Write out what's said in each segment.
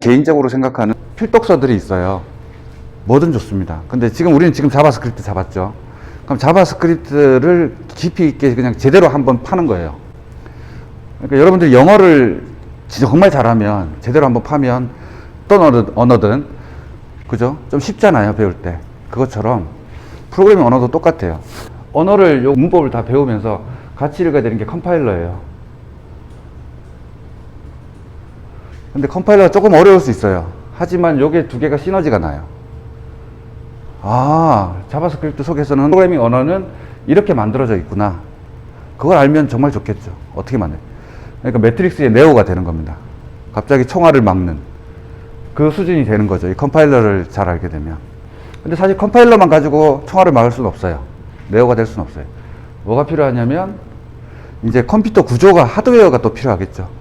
개인적으로 생각하는 필독서들이 있어요. 뭐든 좋습니다. 근데 우리는 지금 자바스크립트 잡았죠. 그럼 자바스크립트를 깊이 있게 그냥 제대로 한번 파는 거예요. 그러니까 여러분들이 영어를 정말 잘하면, 제대로 한번 파면, 어떤 언어든, 그죠? 좀 쉽잖아요, 배울 때. 그것처럼 프로그래밍 언어도 똑같아요. 언어를, 요 문법을 다 배우면서 같이 읽어야 되는 게 컴파일러예요. 근데 컴파일러가 조금 어려울 수 있어요. 하지만 요게 두 개가 시너지가 나요. 아, 자바스크립트 속에서는 프로그래밍 언어는 이렇게 만들어져 있구나. 그걸 알면 정말 좋겠죠. 어떻게 만들어요? 그러니까 매트릭스의 네오가 되는 겁니다. 갑자기 총알을 막는 그 수준이 되는 거죠. 이 컴파일러를 잘 알게 되면. 근데 사실 컴파일러만 가지고 총알을 막을 수는 없어요. 네오가 될 수는 없어요. 뭐가 필요하냐면 이제 컴퓨터 구조가, 하드웨어가 또 필요하겠죠.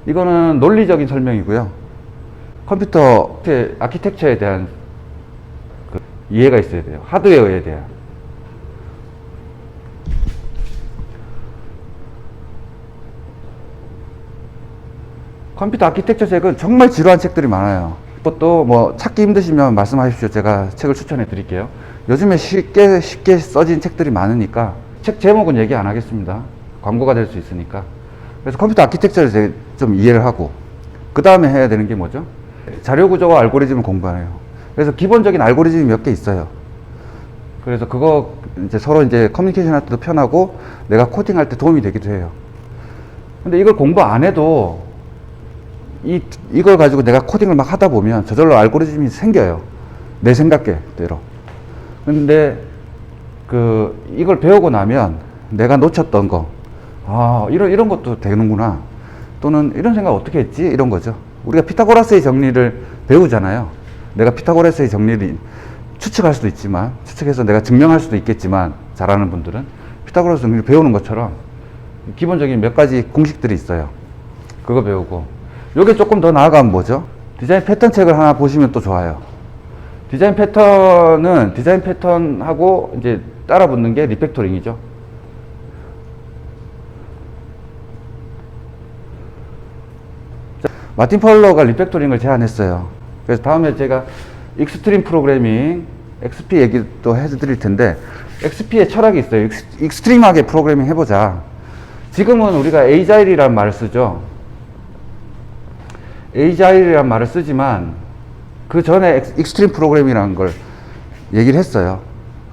이거는 논리적인 설명이고요. 컴퓨터 아키텍처에 대한 그 이해가 있어야 돼요. 하드웨어에 대한. 컴퓨터 아키텍처 책은 정말 지루한 책들이 많아요. 그것도 뭐 찾기 힘드시면 말씀하십시오. 제가 책을 추천해 드릴게요. 요즘에 쉽게 써진 책들이 많으니까 책 제목은 얘기 안 하겠습니다. 광고가 될 수 있으니까. 그래서 컴퓨터 아키텍처를 좀 이해를 하고, 그 다음에 해야 되는 게 뭐죠? 자료 구조와 알고리즘을 공부해요. 그래서 기본적인 알고리즘이 몇 개 있어요. 그래서 그거 이제 서로 이제 커뮤니케이션 할 때도 편하고, 내가 코딩 할 때 도움이 되기도 해요. 근데 이걸 공부 안 해도 이걸 가지고 내가 코딩을 막 하다 보면 저절로 알고리즘이 생겨요. 내 생각대로. 근데 이걸 배우고 나면 내가 놓쳤던 거, 아, 이런 것도 되는구나. 또는 이런 생각 어떻게 했지? 이런 거죠. 우리가 피타고라스의 정리를 배우잖아요. 내가 피타고라스의 정리를 추측할 수도 있지만, 추측해서 내가 증명할 수도 있겠지만, 잘하는 분들은 피타고라스 정리를 배우는 것처럼 기본적인 몇 가지 공식들이 있어요. 그거 배우고, 요게 조금 더 나아가면 뭐죠? 디자인 패턴 책을 하나 보시면 또 좋아요. 디자인 패턴하고 이제 따라 붙는 게 리팩토링이죠. 마틴 파울러가 리팩토링을 제안했어요. 그래서 다음에 제가 익스트림 프로그래밍, XP 얘기도 해드릴 텐데, XP의 철학이 있어요. 익스트림하게 프로그래밍 해보자. 지금은 우리가 에이자일이라는 말을 쓰죠. 에이자일이라는 말을 쓰지만, 그 전에 익스트림 프로그래밍이라는 걸 얘기를 했어요.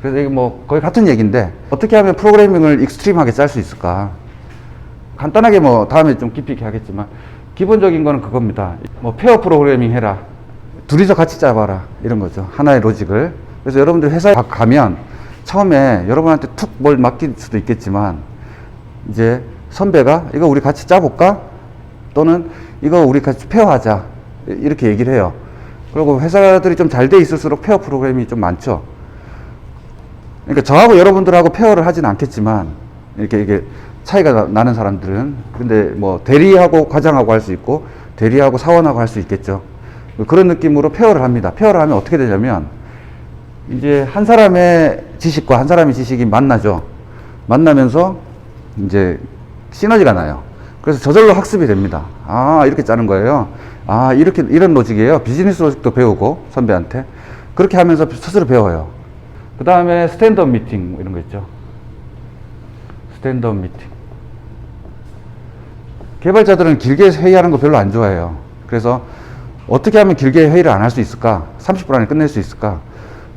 그래서 이게 뭐 거의 같은 얘기인데, 어떻게 하면 프로그래밍을 익스트림하게 짤 수 있을까? 간단하게 뭐 다음에 좀 깊이 있게 하겠지만, 기본적인 거는 그겁니다. 뭐 페어 프로그래밍 해라. 둘이서 같이 짜봐라. 이런 거죠. 하나의 로직을. 그래서 여러분들 회사에 가면 처음에 여러분한테 툭 뭘 맡길 수도 있겠지만, 이제 선배가 이거 우리 같이 짜볼까? 또는 이거 우리 같이 페어하자. 이렇게 얘기를 해요. 그리고 회사들이 좀 잘 돼 있을수록 페어 프로그램이 좀 많죠. 그러니까 저하고 여러분들하고 페어를 하진 않겠지만, 이게 차이가 나는 사람들은, 근데 뭐 대리하고 과장하고 할 수 있고, 대리하고 사원하고 할 수 있겠죠. 그런 느낌으로 페어를 합니다. 페어를 하면 어떻게 되냐면, 이제 한 사람의 지식과 한 사람의 지식이 만나죠. 만나면서 이제 시너지가 나요. 그래서 저절로 학습이 됩니다. 아, 이렇게 짜는 거예요. 아, 이런 로직이에요. 비즈니스 로직도 배우고, 선배한테. 그렇게 하면서 스스로 배워요. 그 다음에 스탠드업 미팅, 이런 거 있죠. 스탠드업 미팅. 개발자들은 길게 회의하는 거 별로 안 좋아해요. 그래서 어떻게 하면 길게 회의를 안 할 수 있을까? 30분 안에 끝낼 수 있을까?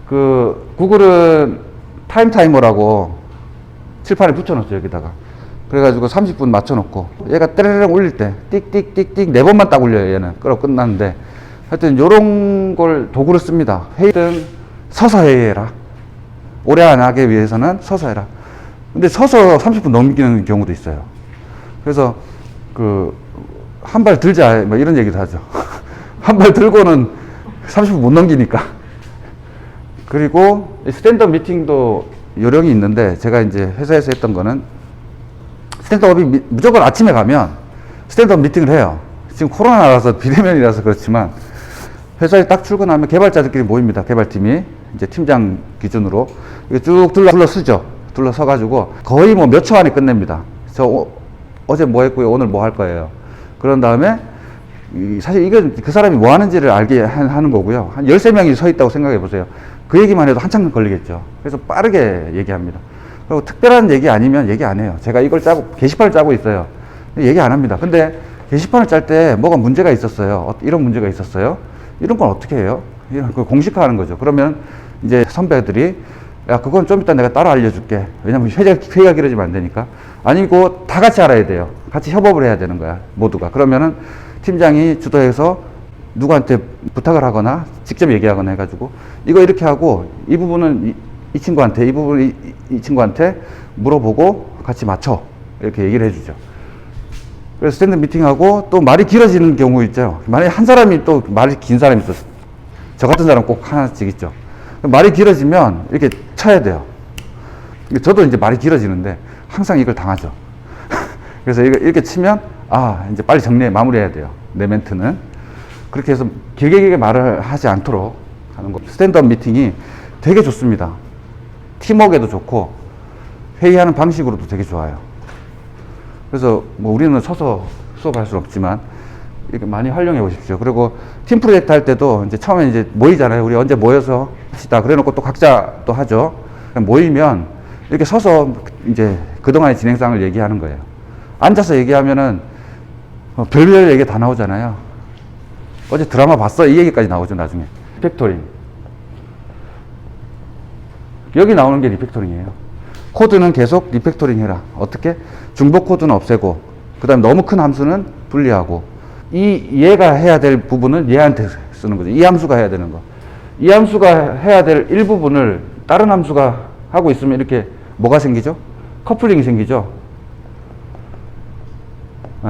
구글은 타이머라고 칠판에 붙여놓죠, 여기다가. 그래가지고 30분 맞춰놓고, 얘가 때르르 울릴 때, 띡띡띡띡 4번만 딱 울려요, 얘는. 그러고 끝났는데. 하여튼, 요런 걸 도구로 씁니다. 회의든 서서 회의해라. 오래 안 하기 위해서는 서서 해라. 근데 서서 30분 넘기는 경우도 있어요. 그래서, 한 발 들자, 뭐 이런 얘기도 하죠. 한 발 들고는 30분 못 넘기니까. 그리고 스탠드업 미팅도 요령이 있는데, 제가 이제 회사에서 했던 거는, 스탠드업이 무조건 아침에 가면 스탠드업 미팅을 해요. 지금 코로나라서 비대면이라서 그렇지만, 회사에 딱 출근하면 개발자들끼리 모입니다. 개발팀이. 이제 팀장 기준으로. 쭉 둘러쓰죠. 둘러서가지고, 거의 뭐 몇 초 안에 끝냅니다. 어제 뭐 했고요, 오늘 뭐 할 거예요. 그런 다음에 사실 이건 그 사람이 뭐 하는지를 알게 하는 거고요. 한 13명이 서 있다고 생각해 보세요. 그 얘기만 해도 한참 걸리겠죠. 그래서 빠르게 얘기합니다. 그리고 특별한 얘기 아니면 얘기 안 해요. 제가 이걸 게시판을 짜고 있어요. 얘기 안 합니다. 근데 게시판을 짤 때 뭐가 문제가 있었어요. 이런 문제가 있었어요. 이런 건 어떻게 해요? 이런 걸 공식화하는 거죠. 그러면 이제 선배들이 야, 그건 좀 이따 내가 따로 알려줄게. 왜냐면 회의가 길어지면 안 되니까. 아니고 다 같이 알아야 돼요. 같이 협업을 해야 되는 거야. 모두가. 그러면은 팀장이 주도해서 누구한테 부탁을 하거나 직접 얘기하거나 해가지고 이거 이렇게 하고 이 부분은 이 친구한테 이 부분은 이 친구한테 물어보고 같이 맞춰. 이렇게 얘기를 해주죠. 그래서 스탠드 미팅하고 또 말이 길어지는 경우 있죠. 만약에 한 사람이 또 말이 긴 사람이 있었어. 저 같은 사람 꼭 하나씩 있죠. 말이 길어지면 이렇게 쳐야 돼요. 저도 이제 말이 길어지는데 항상 이걸 당하죠. 그래서 이렇게 치면 이제 빨리 마무리해야 돼요. 내 멘트는. 그렇게 해서 길게 말을 하지 않도록 하는 거. 스탠드업 미팅이 되게 좋습니다. 팀워크에도 좋고 회의하는 방식으로도 되게 좋아요. 그래서 뭐 우리는 서서 수업할 수는 없지만 이렇게 많이 활용해 보십시오. 그리고 팀 프로젝트 할 때도 이제 처음에 이제 모이잖아요. 우리 언제 모여서 합시다. 그래 놓고 또 각자 또 하죠. 모이면 이렇게 서서 이제 그동안의 진행상을 얘기하는 거예요. 앉아서 얘기하면은 별별 얘기 다 나오잖아요. 어제 드라마 봤어? 이 얘기까지 나오죠, 나중에. 리팩토링. 여기 나오는 게 리팩토링이에요. 코드는 계속 리팩토링 해라. 어떻게? 중복 코드는 없애고, 그 다음에 너무 큰 함수는 분리하고, 얘가 해야 될 부분은 얘한테 쓰는 거죠. 이 함수가 해야 되는 거. 이 함수가 해야 될 일부분을 다른 함수가 하고 있으면 이렇게 뭐가 생기죠? 커플링이 생기죠.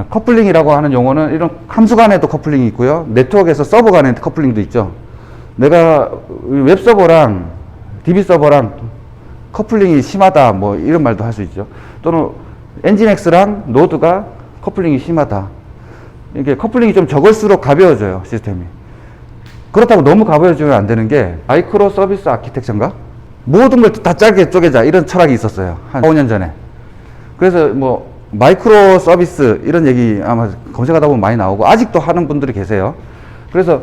커플링이라고 하는 용어는 이런 함수 간에도 커플링이 있고요. 네트워크에서 서버 간에 커플링도 있죠. 내가 웹서버랑 DB 서버랑 커플링이 심하다 뭐 이런 말도 할 수 있죠. 또는 엔진엑스랑 노드가 커플링이 심하다. 이게 커플링이 좀 적을수록 가벼워져요, 시스템이. 그렇다고 너무 가벼워지면 안 되는 게 마이크로 서비스 아키텍처인가? 모든 걸 다 짧게 쪼개자 이런 철학이 있었어요. 한 5년 전에. 그래서 뭐 마이크로 서비스 이런 얘기 아마 검색하다 보면 많이 나오고 아직도 하는 분들이 계세요. 그래서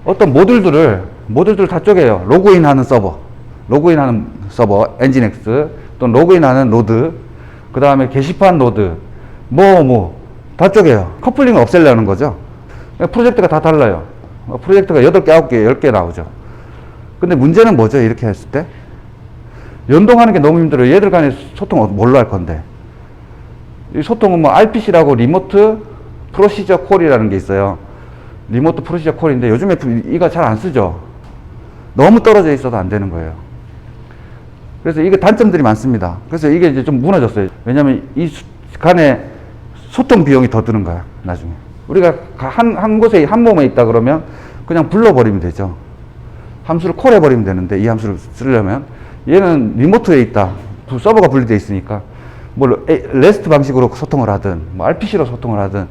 어떤 모듈들을 다 쪼개요. 로그인하는 서버 엔진엑스 또는 로그인하는 노드 그 다음에 게시판 노드 다 쪼개요. 커플링을 없애려는 거죠. 프로젝트가 다 달라요. 프로젝트가 8개, 9개, 10개 나오죠. 근데 문제는 뭐죠? 이렇게 했을 때 연동하는 게 너무 힘들어요. 얘들 간의 소통을 뭘로 할 건데 이 소통은 뭐 RPC라고 리모트 프로시저 콜이라는 게 있어요. 리모트 프로시저 콜인데 요즘에 이거 잘 안 쓰죠. 너무 떨어져 있어도 안 되는 거예요. 그래서 이게 단점들이 많습니다. 그래서 이게 이제 좀 무너졌어요. 왜냐면 이 간에 소통 비용이 더 드는 거야, 나중에. 우리가 한 곳에, 한 몸에 있다 그러면 그냥 불러버리면 되죠. 함수를 콜해버리면 되는데, 이 함수를 쓰려면. 얘는 리모트에 있다. 서버가 분리되어 있으니까. 뭐, 레스트 방식으로 소통을 하든, 뭐, RPC로 소통을 하든,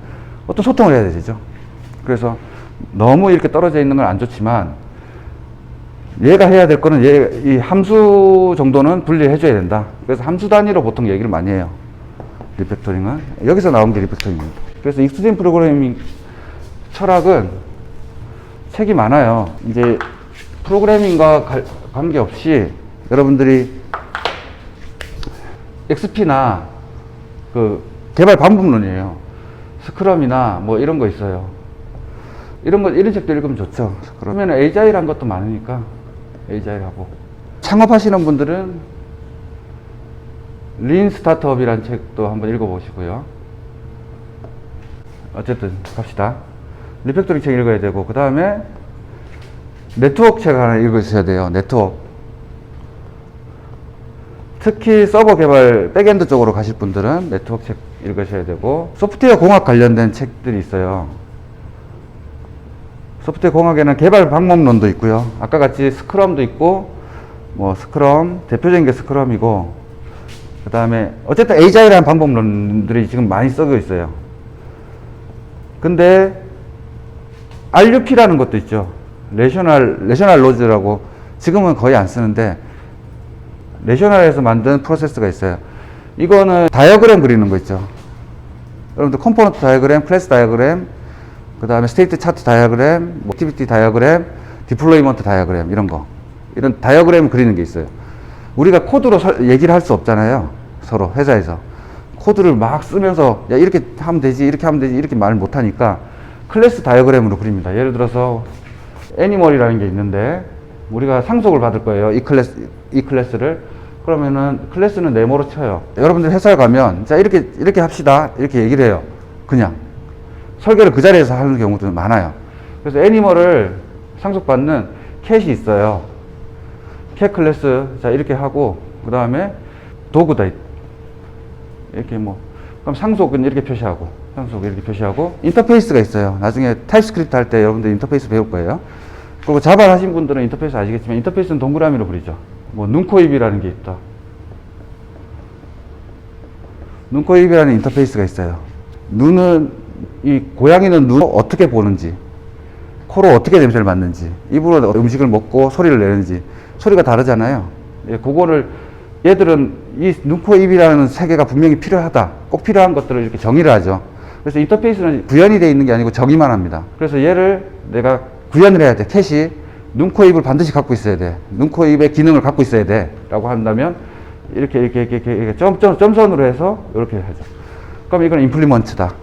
어떤 소통을 해야 되죠. 그래서 너무 이렇게 떨어져 있는 건 안 좋지만, 얘가 해야 될 거는 이 함수 정도는 분리해줘야 된다. 그래서 함수 단위로 보통 얘기를 많이 해요. 리팩토링은. 여기서 나온 게 리팩토링입니다. 그래서 익스트림 프로그래밍 철학은 책이 많아요. 이제 프로그래밍과 관계없이 여러분들이 XP나 그 개발 방법론이에요. 스크럼이나 뭐 이런 거 있어요. 이런 책도 읽으면 좋죠. 그러면 에이자일 한 것도 많으니까 에이자일하고. 창업하시는 분들은 린 스타트업이라는 책도 한번 읽어보시고요. 어쨌든 갑시다. 리팩토링 책 읽어야 되고, 그 다음에 네트워크 책 하나 읽으셔야 돼요. 네트워크. 특히 서버 개발 백엔드 쪽으로 가실 분들은 네트워크 책 읽으셔야 되고, 소프트웨어 공학 관련된 책들이 있어요. 소프트웨어 공학에는 개발 방법론도 있고요. 아까 같이 스크럼도 있고, 뭐 스크럼, 대표적인 게 스크럼이고, 그 다음에 어쨌든 에이자일한 방법론들이 지금 많이 쓰고 있어요. 근데 RUP라는 것도 있죠. 레셔널 로즈라고 지금은 거의 안 쓰는데 레셔널에서 만든 프로세스가 있어요. 이거는 다이어그램 그리는 거 있죠. 여러분들 컴포넌트 다이어그램, 클래스 다이어그램, 그 다음에 스테이트 차트 다이어그램, 뭐 액티비티 다이어그램, 디플로이먼트 다이어그램 이런 거. 이런 다이어그램 그리는 게 있어요. 우리가 코드로 얘기를 할 수 없잖아요. 서로 회사에서. 코드를 막 쓰면서 야 이렇게 하면 되지 이렇게 하면 되지 이렇게 말을 못하니까 클래스 다이어그램으로 그립니다. 예를 들어서 애니멀이라는 게 있는데 우리가 상속을 받을 거예요. 이 클래스를. 그러면은 클래스는 네모로 쳐요. 여러분들 회사에 가면 자 이렇게 합시다 이렇게 얘기를 해요. 그냥 설계를 그 자리에서 하는 경우도 많아요. 그래서 애니멀을 상속받는 캣이 있어요. 캣 클래스 자 이렇게 하고 그 다음에 도그다 이렇게 뭐 그럼 상속은 이렇게 표시하고 상속 이렇게 표시하고 인터페이스가 있어요. 나중에 타입스크립트 할 때 여러분들 인터페이스 배울 거예요. 그리고 자바를 하신 분들은 인터페이스 아시겠지만 인터페이스는 동그라미로 그리죠. 뭐 눈, 코, 입이라는 게 있다. 눈, 코, 입이라는 인터페이스가 있어요. 눈은 이 고양이는 눈을 어떻게 보는지, 코로 어떻게 냄새를 맡는지, 입으로 음식을 먹고 소리를 내는지 소리가 다르잖아요. 예, 그거를 얘들은 이 눈, 코, 입이라는 세 개가 분명히 필요하다. 꼭 필요한 것들을 이렇게 정의를 하죠. 그래서 인터페이스는 구현이 되어 있는 게 아니고 정의만 합니다. 그래서 얘를 내가 구현을 해야 돼. 캣이 눈, 코, 입을 반드시 갖고 있어야 돼. 눈, 코, 입의 기능을 갖고 있어야 돼. 라고 한다면 이렇게 점선으로 해서 이렇게 하죠. 그럼 이건 임플리먼트다.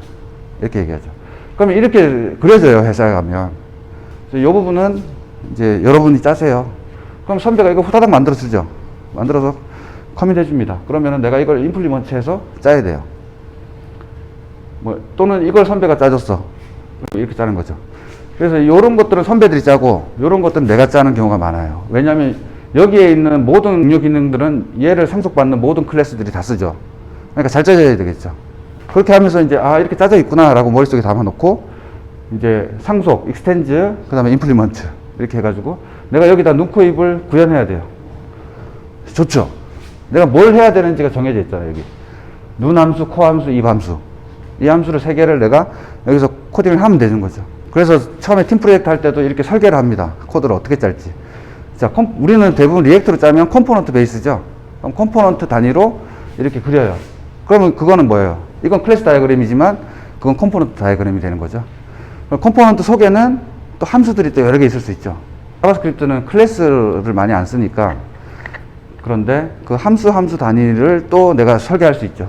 이렇게 얘기하죠. 그러면 이렇게 그려져요. 회사에 가면. 이 부분은 이제 여러분이 짜세요. 그럼 선배가 이거 후다닥 만들어 주죠. 만들어서 커밋 해줍니다. 그러면은 내가 이걸 임플리먼트 해서 짜야 돼요. 뭐 또는 이걸 선배가 짜줬어. 이렇게 짜는 거죠. 그래서 이런 것들은 선배들이 짜고 이런 것들은 내가 짜는 경우가 많아요. 왜냐하면 여기에 있는 모든 응용 기능들은 얘를 상속받는 모든 클래스들이 다 쓰죠. 그러니까 잘 짜져야 되겠죠. 그렇게 하면서 이제 아 이렇게 짜져 있구나 라고 머릿속에 담아놓고 이제 상속, 익스텐즈, 그 다음에 임플리먼트 이렇게 해가지고 내가 여기다 눈, 코, 입을 구현해야 돼요. 좋죠. 내가 뭘 해야 되는지가 정해져 있잖아요. 여기 눈 함수, 코 함수, 입 함수 이 함수를 세 개를 내가 여기서 코딩을 하면 되는 거죠. 그래서 처음에 팀 프로젝트 할 때도 이렇게 설계를 합니다. 코드를 어떻게 짤지. 자, 우리는 대부분 리액트로 짜면 컴포넌트 베이스죠. 그럼 컴포넌트 단위로 이렇게 그려요. 그러면 그거는 뭐예요? 이건 클래스 다이어그램이지만 그건 컴포넌트 다이어그램이 되는 거죠. 컴포넌트 속에는 또 함수들이 또 여러 개 있을 수 있죠. 자바스크립트는 클래스를 많이 안 쓰니까 그런데 그 함수 단위를 또 내가 설계할 수 있죠.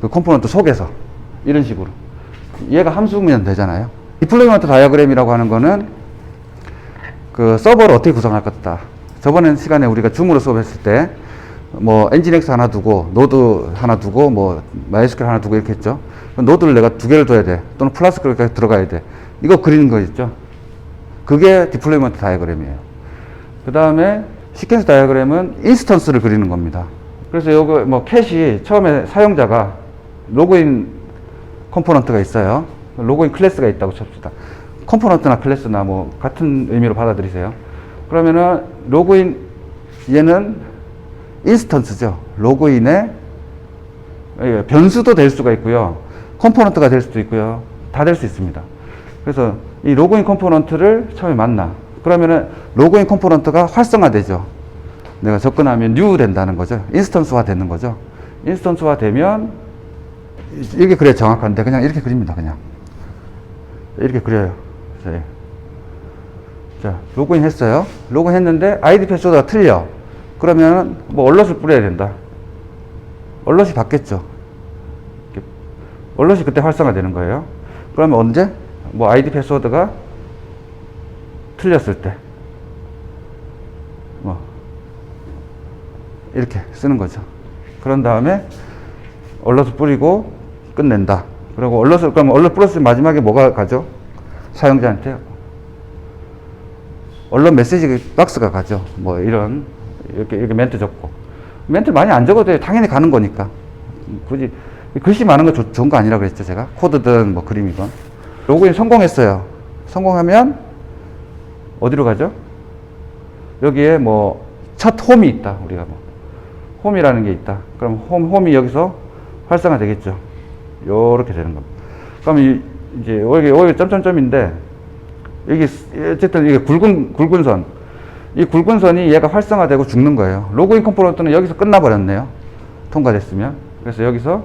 그 컴포넌트 속에서 이런 식으로 얘가 함수면 되잖아요. 디플로이먼트 다이어그램이라고 하는 거는 그 서버를 어떻게 구성할 것이다. 저번 시간에 우리가 줌으로 수업했을 때 뭐 엔진엑스 하나 두고 노드 하나 두고 뭐 마이스큐엘 하나 두고 이렇게 했죠. 노드를 내가 두 개를 둬야 돼. 또는 플라스크가 들어가야 돼. 이거 그리는 거 있죠. 그게 디플로이먼트 다이어그램이에요. 그 다음에 시퀀스 다이어그램은 인스턴스를 그리는 겁니다. 그래서 요거 뭐 캣이 처음에 사용자가 로그인 컴포넌트가 있어요. 로그인 클래스가 있다고 칩시다. 컴포넌트나 클래스나 뭐 같은 의미로 받아들이세요. 그러면은 로그인 얘는 인스턴스죠. 로그인의 변수도 될 수가 있고요. 컴포넌트가 될 수도 있고요. 다 될 수 있습니다. 그래서 이 로그인 컴포넌트를 처음에 만나. 그러면은 로그인 컴포넌트가 활성화되죠. 내가 접근하면 new 된다는 거죠. 인스턴스화 되는 거죠. 인스턴스화 되면 이게 그래 정확한데 그냥 이렇게 그립니다. 그냥 이렇게 그려요. 자, 로그인 했어요. 로그인 했는데 아이디 패스워드가 틀려. 그러면 뭐 얼럿을 뿌려야 된다. 얼럿이 받겠죠. 얼럿이 그때 활성화되는 거예요. 그러면 언제? 뭐 아이디 패스워드가 틀렸을 때 뭐 이렇게 쓰는 거죠. 그런 다음에 얼럿을 뿌리고 끝낸다. 그리고 그럼 얼럿 플러스 마지막에 뭐가 가죠? 사용자한테 얼럿 메시지 박스가 가죠. 뭐 이렇게 멘트 적고. 멘트 많이 안 적어도 돼요. 당연히 가는 거니까. 굳이 글씨 많은 거 좋은 거 아니라 그랬죠, 제가. 코드든 뭐 그림이건. 로그인 성공했어요. 성공하면 어디로 가죠? 여기에 뭐 첫 홈이 있다. 우리가 뭐 홈이라는 게 있다. 그럼 홈이 여기서 활성화 되겠죠. 요렇게 되는 겁니다. 그럼 이제 여기 점점점인데 여기 어쨌든 이게 굵은 선. 이 굵은 선이 얘가 활성화되고 죽는 거예요. 로그인 컴포넌트는 여기서 끝나버렸네요. 통과됐으면. 그래서 여기서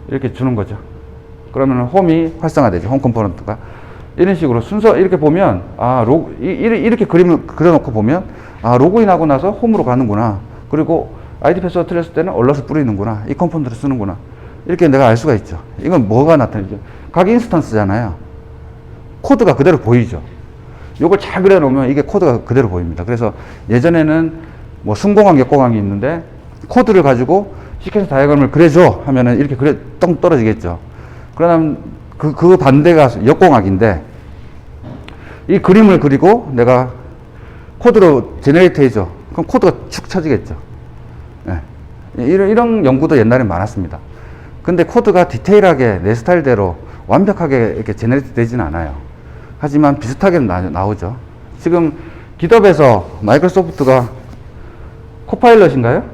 이렇게 주는 거죠. 그러면 홈이 활성화되죠. 홈 컴포넌트가. 이런 식으로 순서 이렇게 보면 이렇게 그림을 그려놓고 보면 로그인하고 나서 홈으로 가는구나. 그리고 아이디 패스워드 틀렸을 때는 얼럿을 뿌리는구나. 이 컴포넌트를 쓰는구나. 이렇게 내가 알 수가 있죠. 이건 뭐가 나타나죠? 각 인스턴스잖아요. 코드가 그대로 보이죠. 요걸 잘 그려놓으면 이게 코드가 그대로 보입니다. 그래서 예전에는 뭐 순공항, 역공항이 있는데 코드를 가지고 시퀀스 다이어그램을 그려줘 하면은 이렇게 똥 떨어지겠죠. 그러면 그 반대가 역공학인데 이 그림을 그리고 내가 코드로 제너레이트 해줘. 그럼 코드가 축 쳐지겠죠. 네. 이런 연구도 옛날에 많았습니다. 근데 코드가 디테일하게 내 스타일대로 완벽하게 이렇게 제너레이트 되지는 않아요. 하지만 비슷하게 나오죠. 지금 GitHub에서 마이크로소프트가 코파일럿인가요?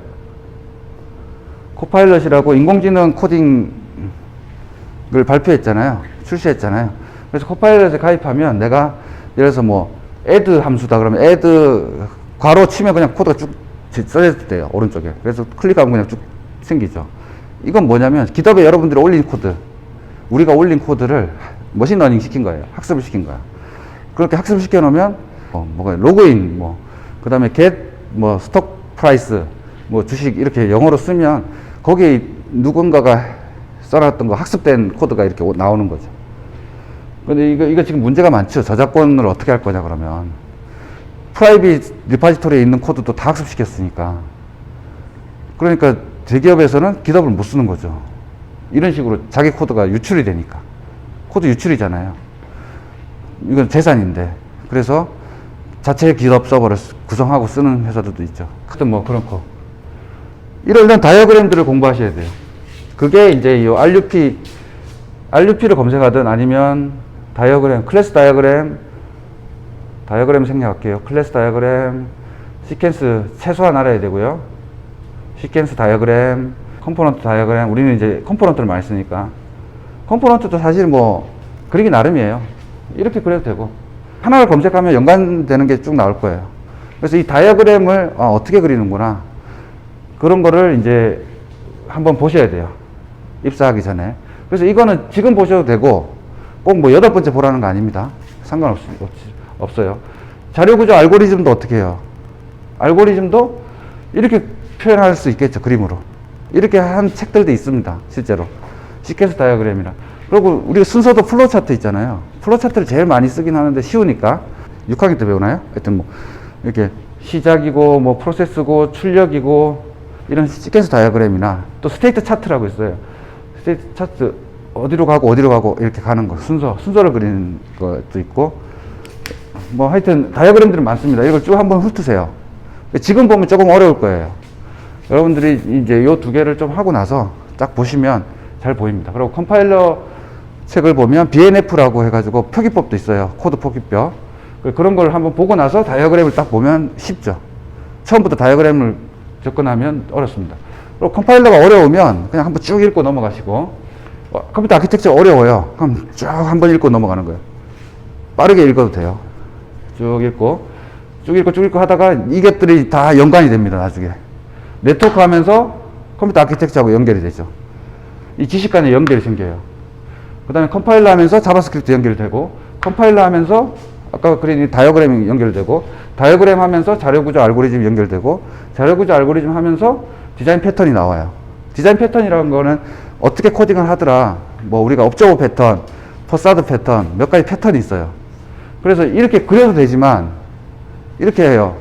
코파일럿이라고 인공지능 코딩을 발표했잖아요. 출시했잖아요. 그래서 코파일럿에 가입하면 내가 예를 들어서 뭐 add 함수다 그러면 add 괄호 치면 그냥 코드가 쭉 써져 돼요. 오른쪽에. 그래서 클릭하면 그냥 쭉 생기죠. 이건 뭐냐면 GitHub에 여러분들이 올린 코드, 우리가 올린 코드를 머신러닝 시킨 거예요. 학습을 시킨 거야. 그렇게 학습을 시켜 놓으면 로그인 그 다음에 get 스톡 프라이스 주식 이렇게 영어로 쓰면 거기에 누군가가 써놨던 거 학습된 코드가 이렇게 나오는 거죠. 근데 이거 지금 문제가 많죠. 저작권을 어떻게 할 거냐 그러면 프라이빗 리파지토리에 있는 코드도 다 학습시켰으니까. 그러니까 대기업에서는 GitHub을 못 쓰는 거죠. 이런 식으로 자기 코드가 유출이 되니까. 코드 유출이잖아요. 이건 재산인데. 그래서 자체 GitHub 서버를 구성하고 쓰는 회사들도 있죠. 하여튼 뭐 그런 거. 이런 다이어그램들을 공부하셔야 돼요. 그게 이제 이 RUP를 검색하든 아니면 다이어그램, 클래스 다이어그램 생략할게요. 클래스 다이어그램, 시퀀스 최소한 알아야 되고요. 시퀀스 다이어그램, 컴포넌트 다이어그램. 우리는 이제 컴포넌트를 많이 쓰니까. 컴포넌트도 사실 뭐 그리기 나름이에요. 이렇게 그려도 되고. 하나를 검색하면 연관되는 게 쭉 나올 거예요. 그래서 이 다이어그램을 어떻게 그리는구나. 그런 거를 이제 한번 보셔야 돼요. 입사하기 전에. 그래서 이거는 지금 보셔도 되고 꼭 뭐 8번째 보라는 거 아닙니다. 없어요. 자료구조 알고리즘도 어떻게 해요? 알고리즘도 이렇게 표현할 수 있겠죠. 그림으로. 이렇게 한 책들도 있습니다. 실제로. 시퀀스 다이어그램이라. 그리고 우리가 순서도 플로우차트 있잖아요. 플로우차트를 제일 많이 쓰긴 하는데 쉬우니까. 6학년 때 배우나요? 하여튼 뭐 이렇게 시작이고 뭐 프로세스고 출력이고 이런 시퀀스 다이어그램이나 또 스테이트 차트라고 있어요. 스테이트 차트 어디로 가고 이렇게 가는 거 순서를 그리는 것도 있고 뭐 하여튼 다이어그램들은 많습니다. 이걸 쭉 한번 훑으세요. 지금 보면 조금 어려울 거예요. 여러분들이 이제 요 두 개를 좀 하고 나서 딱 보시면 잘 보입니다. 그리고 컴파일러 책을 보면 BNF라고 해가지고 표기법도 있어요. 코드 표기법. 그런 걸 한번 보고 나서 다이어그램을 딱 보면 쉽죠. 처음부터 다이어그램을 접근하면 어렵습니다. 그리고 컴파일러가 어려우면 그냥 한번 쭉 읽고 넘어가시고 컴퓨터 아키텍처 어려워요. 그럼 쭉 한번 읽고 넘어가는 거예요. 빠르게 읽어도 돼요. 쭉 읽고 하다가 이것들이 다 연관이 됩니다. 나중에 네트워크 하면서 컴퓨터 아키텍처하고 연결이 되죠. 이 지식 간에 연결이 생겨요. 그 다음에 컴파일러 하면서 자바스크립트 연결되고, 컴파일러 하면서 아까 그린 다이어그램이 연결되고, 다이어그램 하면서 자료구조 알고리즘이 연결되고, 자료구조 알고리즘 하면서 디자인 패턴이 나와요. 디자인 패턴이라는 거는 어떻게 코딩을 하더라. 뭐 우리가 옵저버 패턴, 퍼사드 패턴, 몇 가지 패턴이 있어요. 그래서 이렇게 그려도 되지만 이렇게 해요.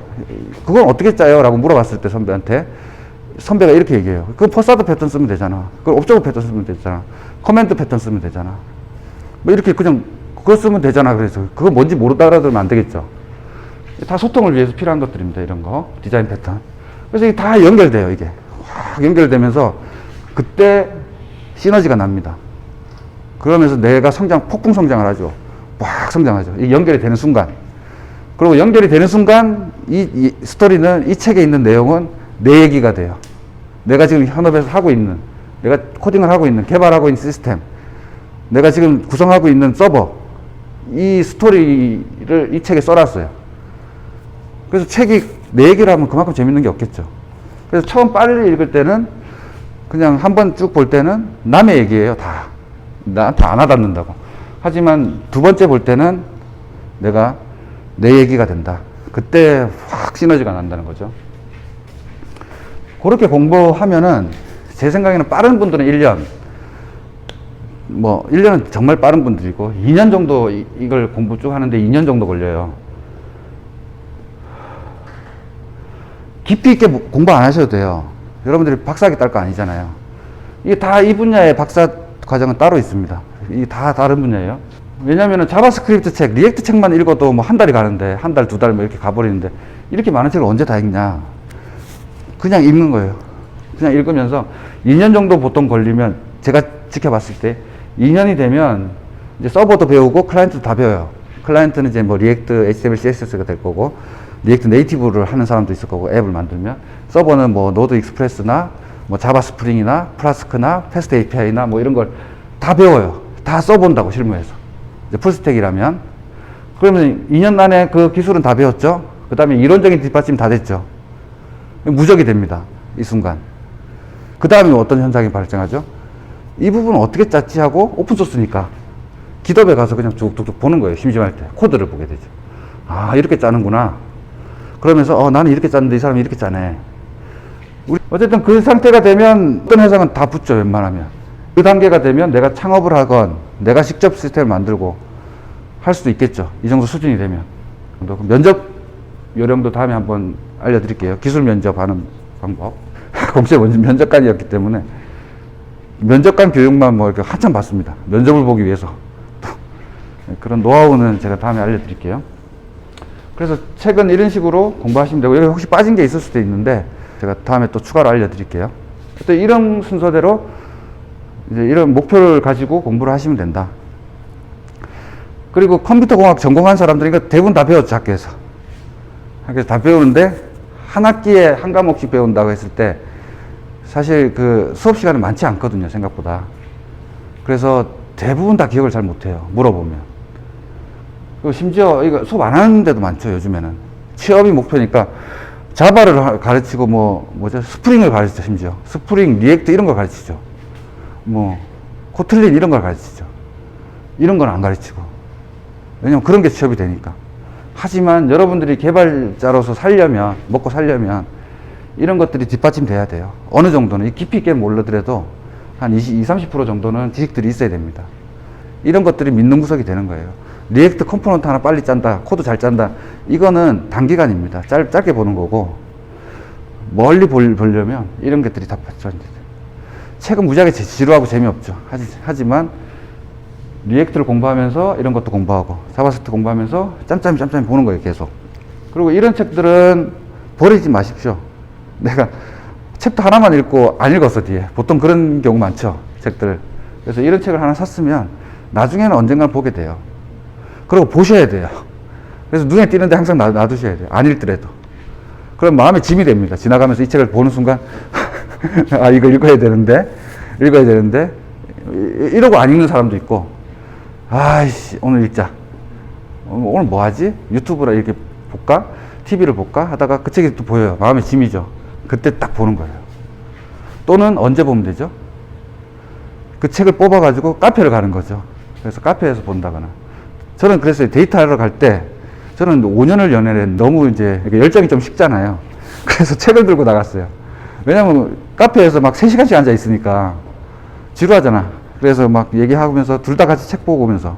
그건 어떻게 짜요? 라고 물어봤을 때 선배한테 선배가 이렇게 얘기해요. 그건 퍼사드 패턴 쓰면 되잖아. 그건 옵저버 패턴 쓰면 되잖아. 커맨드 패턴 쓰면 되잖아. 뭐 이렇게 그냥 그거 쓰면 되잖아. 그래서 그거 뭔지 모르다 알아들으면 안 되겠죠. 다 소통을 위해서 필요한 것들입니다. 이런 거. 디자인 패턴. 그래서 이게 다 연결돼요. 이게 확 연결되면서 그때 시너지가 납니다. 그러면서 내가 폭풍 성장을 하죠. 막 성장하죠. 이게 연결이 되는 순간. 그리고 연결이 되는 순간 이 스토리는, 이 책에 있는 내용은 내 얘기가 돼요. 내가 지금 현업에서 하고 있는, 내가 코딩을 하고 있는, 개발하고 있는 시스템, 내가 지금 구성하고 있는 서버, 이 스토리를 이 책에 써놨어요. 그래서 책이 내 얘기를 하면 그만큼 재밌는 게 없겠죠. 그래서 처음 빨리 읽을 때는 그냥 한번 쭉 볼 때는 남의 얘기예요. 다 나한테 안 와닿는다고. 하지만 두 번째 볼 때는 내가 내 얘기가 된다. 그때 확 시너지가 난다는 거죠. 그렇게 공부하면은 제 생각에는 빠른 분들은 1년, 뭐 1년은 정말 빠른 분들이고 2년 정도 이걸 공부 쭉 하는데 2년 정도 걸려요. 깊이 있게 공부 안 하셔도 돼요. 여러분들이 박사학위 딸 거 아니잖아요. 이게 다 이 분야의 박사 과정은 따로 있습니다. 이게 다 다른 분야예요. 왜냐면은 자바스크립트 책, 리액트 책만 읽어도 뭐 한 달이 가는데, 한 달, 두 달 뭐 이렇게 가버리는데, 이렇게 많은 책을 언제 다 읽냐. 그냥 읽는 거예요. 그냥 읽으면서 2년 정도 보통 걸리면, 제가 지켜봤을 때 2년이 되면 이제 서버도 배우고 클라이언트도 다 배워요. 클라이언트는 이제 뭐 리액트, HTML, CSS가 될 거고, 리액트 네이티브를 하는 사람도 있을 거고, 앱을 만들면, 서버는 뭐 노드 익스프레스나 뭐 자바 스프링이나 플라스크나 패스트 API나 뭐 이런 걸 다 배워요. 다 써본다고 실무에서. 이제 풀스택이라면. 그러면 2년 안에 그 기술은 다 배웠죠. 그 다음에 이론적인 뒷받침 다 됐죠. 무적이 됩니다. 이 순간. 그 다음에 어떤 현상이 발생하죠? 이 부분은 어떻게 짰지 하고 오픈소스니까 기덥에 가서 그냥 쭉쭉쭉 보는 거예요. 심심할 때. 코드를 보게 되죠. 아, 이렇게 짜는구나. 그러면서 나는 이렇게 짰는데 이 사람이 이렇게 짜네. 어쨌든 그 상태가 되면 어떤 회사는 다 붙죠. 웬만하면. 그 단계가 되면 내가 창업을 하건 내가 직접 시스템을 만들고 할 수도 있겠죠. 이 정도 수준이 되면. 면접 요령도 다음에 한번 알려드릴게요. 기술 면접하는 방법. 공채 면접관이었기 때문에 면접관 교육만 뭐 이렇게 한참 받습니다. 면접을 보기 위해서. 그런 노하우는 제가 다음에 알려드릴게요. 그래서 책은 이런 식으로 공부하시면 되고, 여기 혹시 빠진 게 있을 수도 있는데 제가 다음에 또 추가로 알려드릴게요. 또 이런 순서대로 이제 이런 목표를 가지고 공부를 하시면 된다. 그리고 컴퓨터공학 전공한 사람들은 이거 대부분 다 배웠죠, 학교에서. 학교에서 다 배우는데 한 학기에 한 과목씩 배운다고 했을 때 사실 그 수업 시간은 많지 않거든요, 생각보다. 그래서 대부분 다 기억을 잘 못해요, 물어보면. 그리고 심지어 이거 수업 안 하는 데도 많죠, 요즘에는. 취업이 목표니까 자바를 가르치고 뭐죠? 스프링을 가르치죠, 심지어. 스프링, 리액트 이런 걸 가르치죠. 뭐 코틀린 이런 걸 가르치죠. 이런 건 안 가르치고. 왜냐면 그런 게 취업이 되니까. 하지만 여러분들이 개발자로서 살려면, 먹고 살려면 이런 것들이 뒷받침돼야 돼요. 어느 정도는 깊이 있게 몰라더라도 한 20-30% 정도는 지식들이 있어야 됩니다. 이런 것들이 믿는 구석이 되는 거예요. 리액트 컴포넌트 하나 빨리 짠다, 코드 잘 짠다, 이거는 단기간입니다. 짧게 보는 거고, 멀리 보려면 이런 것들이 다 받쳐야 돼요. 책은 무지하게 지루하고 재미없죠. 하지만 리액트를 공부하면서 이런 것도 공부하고 자바스크립트 공부하면서 짬짬이 보는 거예요, 계속. 그리고 이런 책들은 버리지 마십시오. 내가 챕터 하나만 읽고 안 읽었어, 뒤에. 보통 그런 경우 많죠, 책들. 그래서 이런 책을 하나 샀으면 나중에는 언젠가 보게 돼요. 그리고 보셔야 돼요. 그래서 눈에 띄는데 항상 놔두셔야 돼요. 안 읽더라도. 그럼 마음에 짐이 됩니다. 지나가면서 이 책을 보는 순간 아, 이거 읽어야 되는데 이러고 안 읽는 사람도 있고, 아이씨, 오늘 읽자. 오늘 뭐 하지? 유튜브라 이렇게 볼까? TV를 볼까? 하다가 그 책이 또 보여요. 마음에 짐이죠. 그때 딱 보는 거예요. 또는 언제 보면 되죠? 그 책을 뽑아가지고 카페를 가는 거죠. 그래서 카페에서 본다거나. 저는 그랬어요. 데이트하러 갈 때, 저는 5년을 연애를 너무 이제 열정이 좀 식잖아요. 그래서 책을 들고 나갔어요. 왜냐면 카페에서 막 3시간씩 앉아 있으니까 지루하잖아. 그래서 막 얘기하면서 둘 다 같이 책 보고 오면서.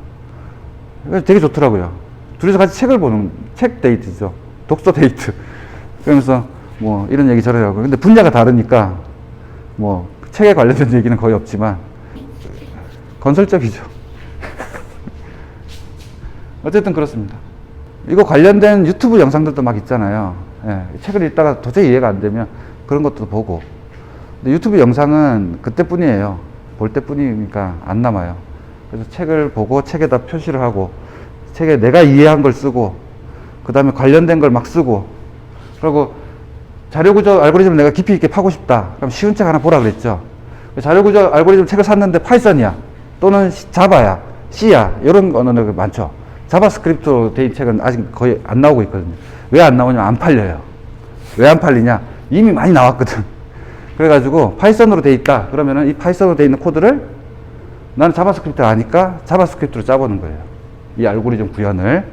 되게 좋더라고요. 둘이서 같이 책을 보는, 책 데이트죠. 독서 데이트. 그러면서 뭐 이런 얘기 저런 하고. 근데 분야가 다르니까 뭐 책에 관련된 얘기는 거의 없지만 건설적이죠. 어쨌든 그렇습니다. 이거 관련된 유튜브 영상들도 막 있잖아요. 예, 책을 읽다가 도저히 이해가 안 되면 그런 것도 보고. 근데 유튜브 영상은 그때뿐이에요. 볼 때뿐이니까 안 남아요. 그래서 책을 보고 책에다 표시를 하고, 책에 내가 이해한 걸 쓰고, 그 다음에 관련된 걸 막 쓰고, 그리고 자료구조 알고리즘을 내가 깊이 있게 파고 싶다. 그럼 쉬운 책 하나 보라 그랬죠. 자료구조 알고리즘 책을 샀는데 파이썬이야, 또는 자바야, C야, 이런 언어는 많죠. 자바스크립트로 된 책은 아직 거의 안 나오고 있거든요. 왜 안 나오냐면 안 팔려요. 왜 안 팔리냐? 이미 많이 나왔거든. 그래가지고 파이썬으로 돼 있다. 그러면은 이 파이썬으로 돼 있는 코드를 나는 자바스크립트를 아니까 자바스크립트로 짜보는 거예요. 이 알고리즘 구현을.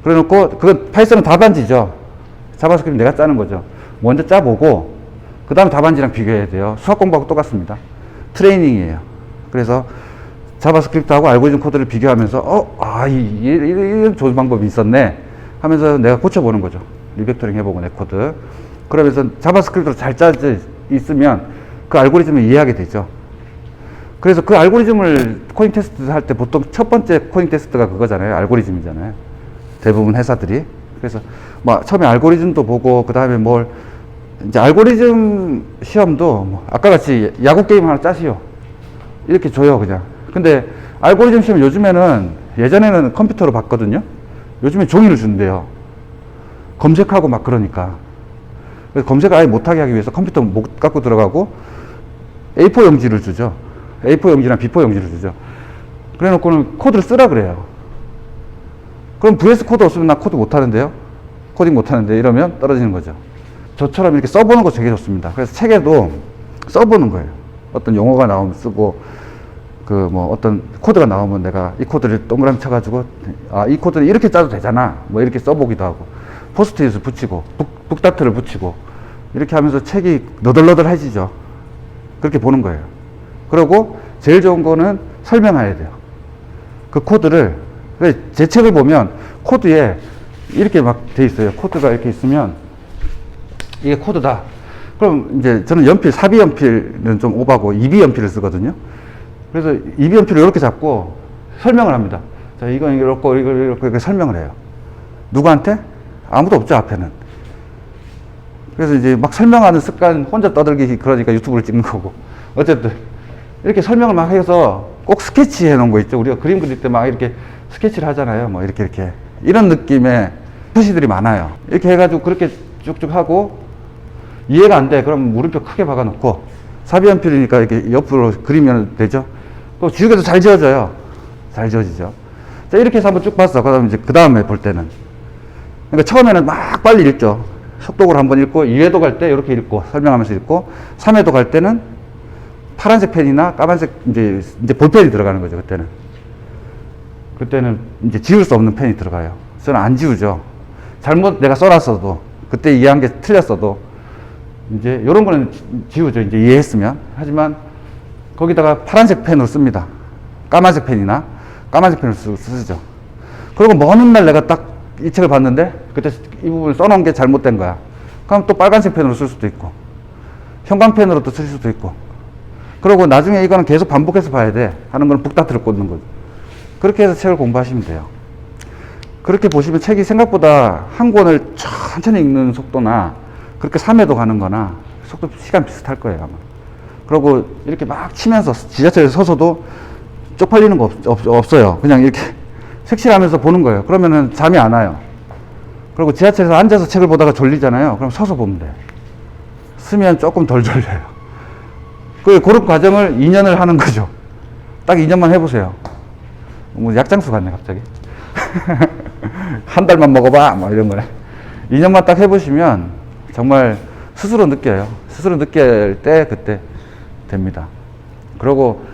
그래 놓고, 그건 파이썬은 답안지죠. 자바스크립트 내가 짜는 거죠. 먼저 짜보고, 그 다음에 답안지랑 비교해야 돼요. 수학 공부하고 똑같습니다. 트레이닝이에요. 그래서 자바스크립트하고 알고리즘 코드를 비교하면서, 이런 좋은 방법이 있었네. 하면서 내가 고쳐보는 거죠. 리팩토링 해보고 내 코드. 그러면서 자바스크립트로 잘 짜져 있으면 그 알고리즘을 이해하게 되죠. 그래서 그 알고리즘을 코딩 테스트 할 때 보통 첫 번째 코딩 테스트가 그거잖아요. 알고리즘이잖아요. 대부분 회사들이. 그래서 뭐 처음에 알고리즘도 보고 그 다음에 이제 알고리즘 시험도 아까 같이 야구 게임 하나 짜시오. 이렇게 줘요, 그냥. 근데 알고리즘 시험 요즘에는 예전에는 컴퓨터로 봤거든요. 요즘에 종이를 준대요. 검색하고 막 그러니까. 그래서 검색을 아예 못하게 하기 위해서 컴퓨터 못 갖고 들어가고 A4 용지를 주죠. A4 용지랑 B4 용지를 주죠. 그래 놓고는 코드를 쓰라 그래요. 그럼 VS 코드 없으면 나 코드 못하는데요? 코딩 못하는데 이러면 떨어지는 거죠. 저처럼 이렇게 써보는 거 되게 좋습니다. 그래서 책에도 써보는 거예요. 어떤 용어가 나오면 쓰고, 어떤 코드가 나오면 내가 이 코드를 동그라미 쳐가지고, 이 코드는 이렇게 짜도 되잖아. 이렇게 써보기도 하고, 포스트잇을 붙이고, 북다트를 붙이고, 이렇게 하면서 책이 너덜너덜해지죠. 그렇게 보는 거예요. 그리고 제일 좋은 거는 설명해야 돼요. 그 코드를, 제 책을 보면 코드에 이렇게 막 돼 있어요. 코드가 이렇게 있으면, 이게 코드다. 그럼 이제 저는 연필, 사비 연필은 좀 오바고 2B 연필을 쓰거든요. 그래서 2B 연필을 이렇게 잡고 설명을 합니다. 자, 이건 이렇게 설명을 해요. 누구한테? 아무도 없죠, 앞에는. 그래서 이제 막 설명하는 습관, 혼자 떠들기 그러니까 유튜브를 찍는 거고. 어쨌든, 이렇게 설명을 막 해서 꼭 스케치 해 놓은 거 있죠. 우리가 그림 그릴 때 막 이렇게 스케치를 하잖아요. 이렇게. 이런 느낌의 표시들이 많아요. 이렇게 해가지고 그렇게 쭉쭉 하고, 이해가 안 돼. 그럼 물음표 크게 박아 놓고, 사비연필이니까 이렇게 옆으로 그리면 되죠. 또 지우개도 잘 지워져요. 잘 지워지죠. 자, 이렇게 해서 한번 쭉 봤어. 그 다음에 볼 때는. 그러니까 처음에는 막 빨리 읽죠. 속독을 한번 읽고, 2회도 갈 때 이렇게 읽고, 설명하면서 읽고, 3회도 갈 때는 파란색 펜이나 까만색, 이제 볼펜이 들어가는 거죠, 그때는. 그때는 이제 지울 수 없는 펜이 들어가요. 저는 안 지우죠. 잘못 내가 써놨어도, 그때 이해한 게 틀렸어도, 이제 이런 거는 지우죠. 이제 이해했으면. 하지만 거기다가 파란색 펜으로 씁니다. 까만색 펜이나 까만색 펜을 쓰죠. 그리고 먼 훗날 내가 딱 이 책을 봤는데 그때 이 부분을 써놓은 게 잘못된 거야. 그럼 또 빨간색 펜으로 쓸 수도 있고 형광펜으로 또 쓸 수도 있고, 그리고 나중에 이거는 계속 반복해서 봐야 돼 하는 건 북다트를 꽂는 거죠. 그렇게 해서 책을 공부하시면 돼요. 그렇게 보시면 책이 생각보다 한 권을 천천히 읽는 속도나 그렇게 3회도 가는 거나 속도 시간 비슷할 거예요, 아마. 그리고 이렇게 막 치면서 지하철에서 서서도 쪽팔리는 거 없어요. 그냥 이렇게 색칠하면서 보는 거예요. 그러면은 잠이 안 와요. 그리고 지하철에서 앉아서 책을 보다가 졸리잖아요. 그럼 서서 보면 돼요. 쓰면 조금 덜 졸려요. 그런 과정을 2년을 하는 거죠. 딱 2년만 해보세요. 약장수 같네, 갑자기. 한 달만 먹어봐, 이런 거네. 2년만 딱 해보시면 정말 스스로 느껴요. 스스로 느낄 때 그때 됩니다. 그리고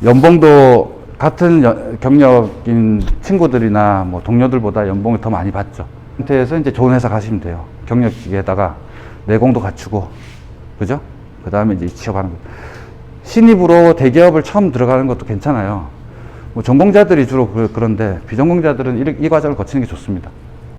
연봉도 같은 경력인 친구들이나 동료들보다 연봉을 더 많이 받죠. 그 상태에서 이제 좋은 회사 가시면 돼요. 경력직에다가 내공도 갖추고, 그죠? 그 다음에 이제 취업하는 거. 신입으로 대기업을 처음 들어가는 것도 괜찮아요. 전공자들이 주로 그런데 비전공자들은 이 과정을 거치는 게 좋습니다.